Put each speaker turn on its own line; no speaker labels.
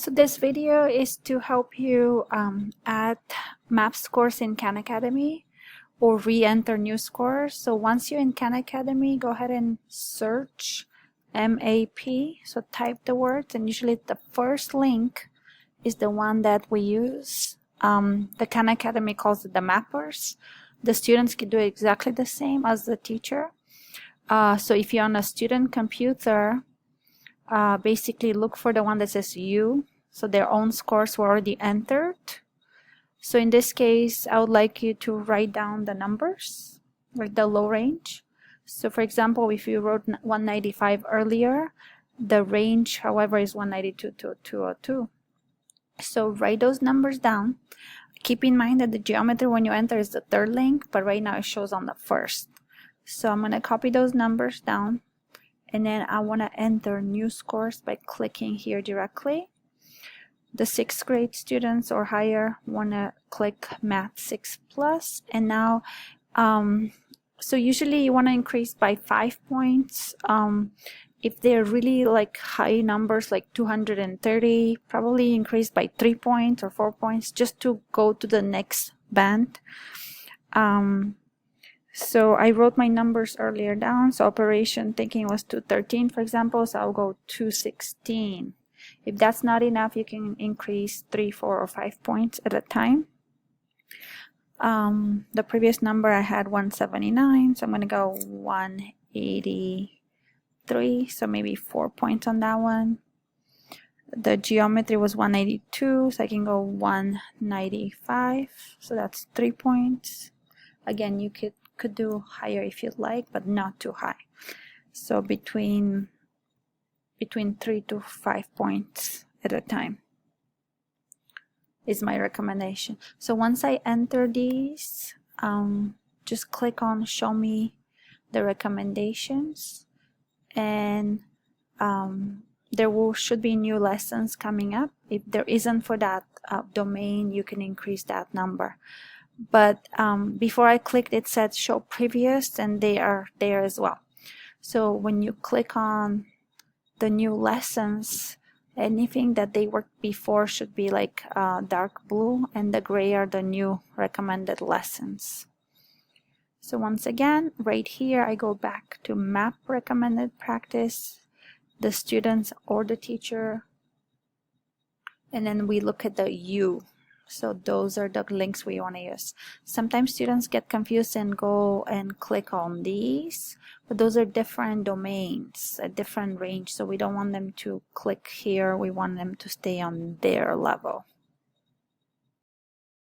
So this video is to help you add map scores in Khan Academy or re-enter new scores. So once you're in Khan Academy, go ahead and search MAP. So type the words, and usually the first link is the one that we use. The Khan Academy calls it the mappers. The students can do exactly the same as the teacher. So if you're on a student computer, basically look for the one that says U, so their own scores were already entered. So in this case, I would like you to write down the numbers, like the low range. So for example, if you wrote 195 earlier, the range, however, is 192 to 202. So write those numbers down. Keep in mind that the geometry when you enter is the third link, but right now it shows on the first. So I'm going to copy those numbers down, and then I want to enter new scores by clicking here directly. The 6th grade students or higher want to click Math 6 Plus, and now so usually you want to increase by 5 points. If they're really like high numbers like 230, probably increase by 3 points or 4 points just to go to the next band. So I wrote my numbers earlier down. So operation thinking was 213, for example, so I'll go 216. If that's not enough, you can increase 3, 4, or 5 points at a time. The previous number I had 179, so I'm going to go 183, so maybe 4 points on that one. The geometry was 182, so I can go 195, so that's 3 points. Again, you could do higher if you'd like, but not too high. So between 3 to 5 points at a time is my recommendation. So once I enter these, just click on show me the recommendations, and there should be new lessons coming up. If there isn't for that domain, you can increase that number. But before I clicked, it said show previous, and they are there as well. So when you click on the new lessons, anything that they worked before should be like dark blue, and the gray are the new recommended lessons. So once again, right here, I go back to map recommended practice, the students or the teacher, and then we look at the U. So those are the links we want to use. Sometimes students get confused and go and click on these, but those are different domains, a different range. So we don't want them to click here. We want them to stay on their level.